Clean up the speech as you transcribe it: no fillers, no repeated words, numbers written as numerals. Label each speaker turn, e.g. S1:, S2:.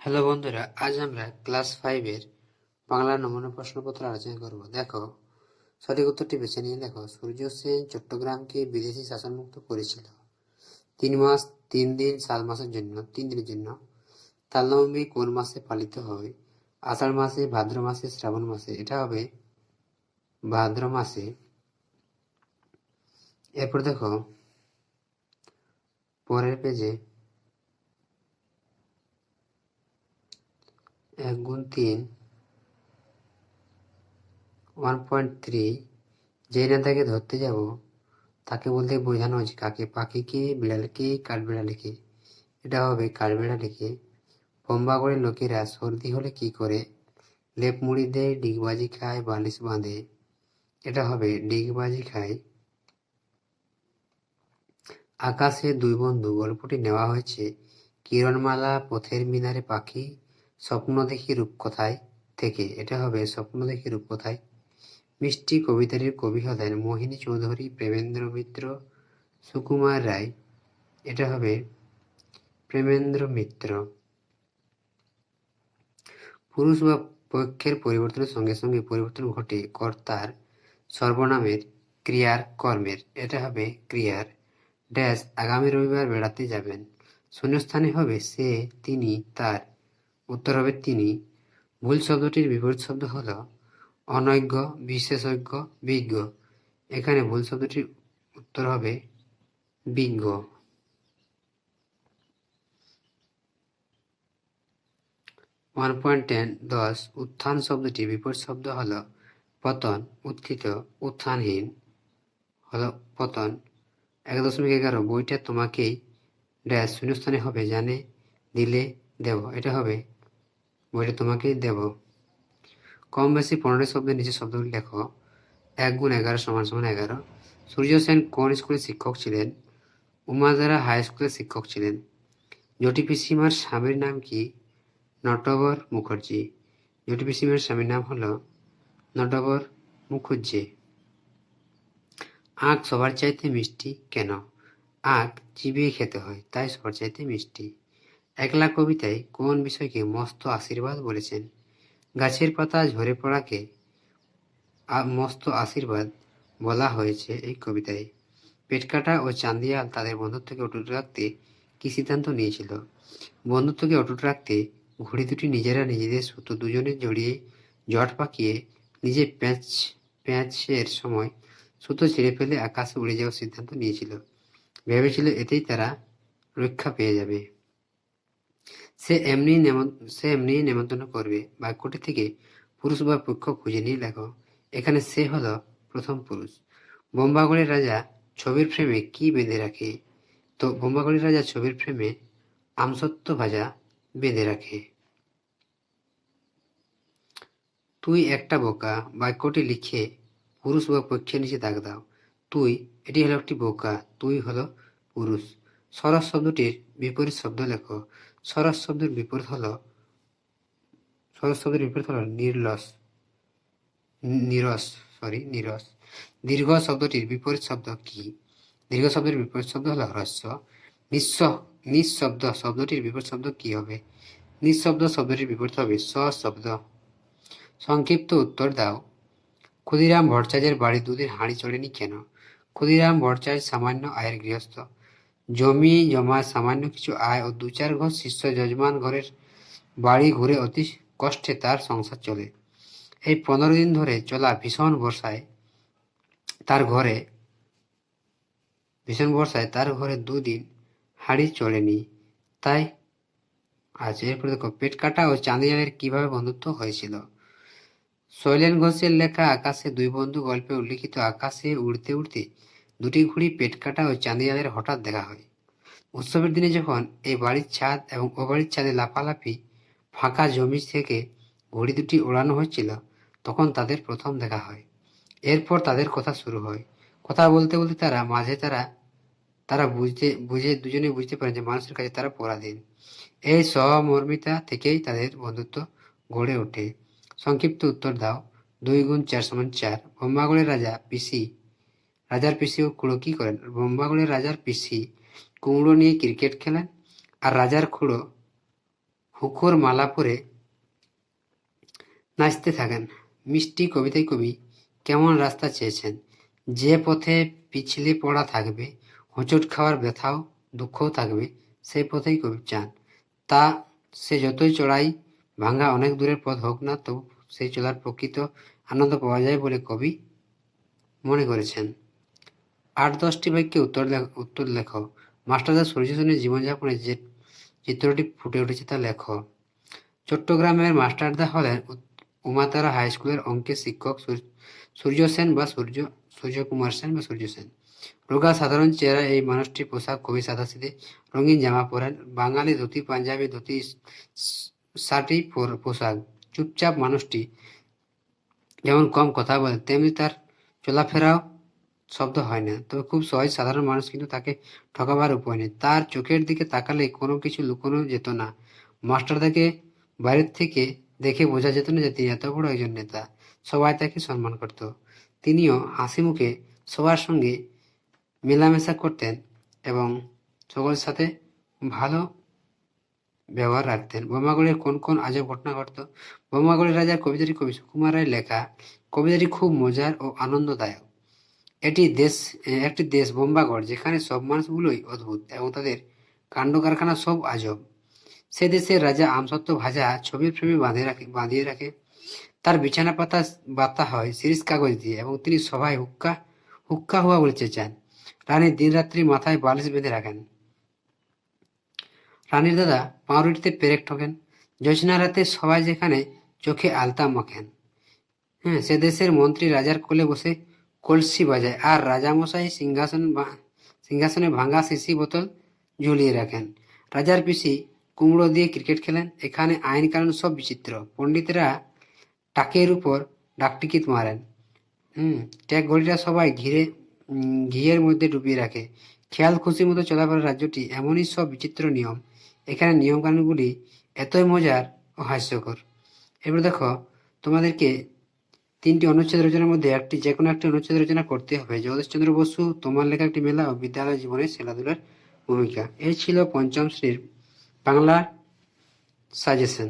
S1: Hello বন্ধুরা, আজ আমরা ক্লাস 5-এর বাংলা নমুনা প্রশ্নপত্র আলোচনা করব। দেখো, সঠিক উত্তরটি বেছে নিয়ে দেখো। সূর্য সেন চট্টগ্রামকে বিদেশি শাসনমুক্ত করেছিল 3 মাস 3 দিন 7 মাসের জন্য 3 দিনের জন্য। তালনবমী কোন মাসে পালিত হয়? আষাঢ় মাসে, ভাদ্র মাসে, শ্রাবণ মাসে? এটা হবে ভাদ্র মাসে। এরপর দেখো পরের পেজে 1 গুণ 3 1.3 যেই নেতাকে ধরতে যাব তাকে বলতে বোঝানো হয়েছে কাকে? পাখিকে, বিড়ালকে, কাঠবিড়ালিকে? এটা হবে কাঠবিড়ালিকে। পম্বাগড়ের লোকেরা সর্দি হলে কি করে? লেপ মুড়ি দেয়, ডিগবাজি খায়, বালিশ বাঁধে? এটা হবে ডিগবাজি খায়। আকাশে দুই বন্ধু গল্পটি নেওয়া হয়েছে কিরণমালা, পথের মিনারে পাখি, স্বপ্ন দেখি রূপকথায় থেকে? এটা হবে স্বপ্ন দেখি রূপকথায়। মিষ্টি কবিতাটির কবি হলেন মোহিনী চৌধুরী, প্রেমেন্দ্র মিত্র, সুকুমার রায়? এটা হবে প্রেমেন্দ্র মিত্র। পুরুষ বা পক্ষের পরিবর্তনের সঙ্গে সঙ্গে পরিবর্তন ঘটে কর্তার সর্বনামের, ক্রিয়ার, কর্মের? এটা হবে ক্রিয়ার। ড্যাশ আগামী রবিবার বেড়াতে যাবেন? শূন্যস্থানে হবে সে, তিনি, তার? উত্তর হবে তিনি। ভুল শব্দটির বিপরীত শব্দ হল অনৈজ্ঞ, বিশেষজ্ঞ, বিজ্ঞ? এখানে ভুল শব্দটির উত্তর হবে বিজ্ঞ। 1.10 10 উত্থান শব্দটির বিপরীত শব্দ হল পতন, উত্থিত, উত্থানহীন? হল পতন। 1.11 বইটা তোমাকেই ড্যাশ শূন্যস্থানে হবে জানে, দিলে, দেব? এটা হবে বইটা তোমাকেই দেব। কম বেশি 15 শব্দের নিচে শব্দগুলি লেখো। 1 গুণ 11 সমান সমান 11। সূর্য সেন কোন স্কুলের শিক্ষক ছিলেন? উমাদারা হাই স্কুলের শিক্ষক ছিলেন। জটি পিসিমার স্বামীর নাম কি? নটবর মুখার্জি। জটি পিসিমার স্বামীর নাম হল নটবর মুখুজ্জে। আখ সবার চাইতে মিষ্টি কেন? আখ চিবিয়ে খেতে হয়, তাই সবার চাইতে মিষ্টি। একলা কবিতায় কোন বিষয়কে মস্ত আশীর্বাদ বলেছেন? গাছের পাতা ঝরে পড়াকে মস্ত আশীর্বাদ বলা হয়েছে এই কবিতায়। পেটকাটা ও চান্দিয়াল তাদের বন্ধুত্বকে অটুট রাখতে কি সিদ্ধান্ত নিয়েছিল? বন্ধুত্বকে অটুট রাখতে ঘুড়ি দুটি নিজেরা নিজেদের সুতো দুজনে জড়িয়ে জট পাকিয়ে নিজে প্যাঁচের সময় সুতো ছিঁড়ে ফেলে আকাশে উড়ে যাওয়ার সিদ্ধান্ত নিয়েছিল। ভেবেছিল এতেই তারা রক্ষা পেয়ে যাবে। সে এমনি নেমন্তন্ন করবে। বাক্যটি থেকে পুরুষ বা পক্ষ খুঁজে নিয়ে লেখো। এখানে সে হলো প্রথম পুরুষ। বোম্বাগড়ের রাজা ছবির ফ্রেমে কি বেঁধে রাখে? তো বোম্বাগড়ের রাজা ছবির ফ্রেমে আমসত্ত্ব ভাজা বেঁধে রাখে। তুই একটা বোকা বাক্যটি লিখে পুরুষ বা পক্ষের নিচে দাগ দাও। তুই, এটি হলো একটি বোকা, তুই হলো পুরুষ। সরস শব্দটির বিপরীত শব্দ লেখো। সরস শব্দের বিপরীত হলো নিরস। দীর্ঘ শব্দটির বিপরীত শব্দ কি? দীর্ঘ শব্দের বিপরীত শব্দ হলো হ্রস্ব। নিঃশব্দ শব্দটির বিপরীত শব্দ কি হবে? নিঃশব্দ শব্দটির বিপরীত হবে সশব্দ। সংক্ষিপ্ত উত্তর দাও। ক্ষুদিরাম ভট্টাচার্যের বাড়ি দুধের হাঁড়ি চড়েনি কেন? ক্ষুদিরাম ভট্টাচার্য সামান্য আয়ের গৃহস্থ। জমি জমা সামান্য কিছু আয় ও 2-4 ঘর শিষ্য যজমান ঘরের বাড়ি ঘুরে অতি কষ্টে তার সংসার চলে। এই 15 দিন ধরে চলা ভীষণ বর্ষায় তার ঘরে 2 দিন হাঁড়ি চড়েনি, তাই আজ এরপর দেখো পেট কাটা ও চাঁদিয়ালের কিভাবে বন্ধুত্ব হয়েছিল। শৈলেন ঘোষের লেখা আকাশে দুই বন্ধু গল্পে উল্লিখিত আকাশে উড়তে উড়তে দুটি ঘুড়ি পেট কাটা ও চাঁদিয়ালের হঠাৎ দেখা হয়। উৎসবের দিনে যখন এই বাড়ির ছাদ এবং ও বাড়ির ছাদে লাফালাফি ফাঁকা জমি থেকে ঘুড়ি দুটি ওড়ানো হচ্ছিল, তখন তাদের প্রথম দেখা হয়। এরপর তাদের কথা শুরু হয়। কথা বলতে বলতে তারা দুজনে বুঝতে পারেন যে মানুষের কাছে তারা পরাধীন। এই সহমর্মিতা থেকেই তাদের বন্ধুত্ব গড়ে ওঠে। সংক্ষিপ্ত উত্তর দাও। 2 গুণ 4 সমান 4। বোম্বাগড়ের রাজার পিসি ও খুড়ো কি করেন? বোম্বাগড়ের রাজার পিসি কুমড়ো নিয়ে ক্রিকেট খেলেন, আর রাজার খুড়ো হুকোর মালা পরে নাচতে থাকেন। মিষ্টি কবিতায় কবি কেমন রাস্তা চেয়েছেন? যে পথে পিছলে পড়া থাকবে, হোঁচট খাওয়ার ব্যথাও দুঃখও থাকবে, সেই পথেই কবি চান। তা সে যতই চড়াই ভাঙা অনেক দূরের পথ হোক না, তবু সেই চলার প্রকৃত আনন্দ পাওয়া যায় বলে কবি মনে করেছেন। ৮-১০টি বাক্যে উত্তর লেখো। মাস্টারদা সূর্যসেনের জীবনযাপনে যে চিত্রটি ফুটে উঠেছে তা লেখো। চট্টগ্রামের মাস্টারদা হলেন উমাতারা হাই স্কুলের অঙ্কের শিক্ষক সূর্য সেন বা সূর্যকুমার সেন বা সূর্য সেন। রোগা সাধারণ চেহারা এই মানুষটির পোশাক খুবই সাদাসিধে, রঙিন জামা পরেন। বাঙালি ধুতি পাঞ্জাবি, ধুতি শার্টই পোশাক। চুপচাপ মানুষটি যেমন কম কথা বলে, তেমনি তার চলাফেরাও শব্দ হয় না। তবে খুব সহজ সাধারণ মানুষ, কিন্তু তাকে ঠকাবার উপায় নেই। তার চোখের দিকে তাকালে কোনো কিছু লুকোনো যেত না। মাস্টারদাকে বাইরের থেকে দেখে বোঝা যেত না যে তিনি এত বড় একজন নেতা। সবাই তাকে সম্মান করত। তিনিও হাসি মুখে সবার সঙ্গে মেলামেশা করতেন এবং সকলের সাথে ভালো ব্যবহার রাখতেন। বোমাগড়ের কোন কোন আজব ঘটনা ঘটত? বোমাগড়ের রাজার কবিতাটি কবি সুকুমার রায়ের লেখা। কবিতাটি খুব মজার ও আনন্দদায়ক। একটি দেশ বোম্বাগড়, যেখানে সব মানুষগুলোই অদ্ভুত এবং তাদের কাণ্ড কারখানা সব আজব। সে দেশের রাজা আমসত্ত্ব ভাজা ছবির ফ্রেমে বাঁধিয়ে রাখে। তার বিছানা পাতা বাতা হয় সিরিজ কাগজ দিয়ে এবং তিনি সবাই হুক্কা হওয়া বলে চেঁচান। রানী দিনরাত্রি মাথায় বালিশ বেঁধে রাখেন। রানীর দাদা পাউরুটিতে পেরেক ঠকেন। জ্যোৎস্না রাতে সবাই যেখানে চোখে আলতা মাখেন। সে দেশের মন্ত্রী রাজার কোলে বসে কলসি বাজায়, আর রাজামশাই সিংহাসনে ভাঙা শিশি বোতল ঝুলিয়ে রাখেন। রাজার পিসি কুমড়ো দিয়ে ক্রিকেট খেলেন। এখানে আইন কানুন সব বিচিত্র। পণ্ডিতেরা টাকের উপর ডাকটিকিট মারেন। ট্যাগ ঘড়িটা সবাই ঘিয়ের মধ্যে ডুবিয়ে রাখে। খেয়াল খুশি মতো চলাফেরার রাজ্যটি, এমনই সব বিচিত্র নিয়ম। এখানে নিয়ম কানুনগুলি এতই মজার ও হাস্যকর। এবার দেখো, তোমাদেরকে 3টি অনুচ্ছেদ রচনার মধ্যে যে কোনো একটি অনুচ্ছেদ রচনা করতে হবে। জগদীশচন্দ্র বসু, তোমার লেখা একটি মেলা ও বিদ্যালয় জীবনে খেলাধুলার ভূমিকা। এই ছিল 5ম শ্রেণীর বাংলা সাজেশন।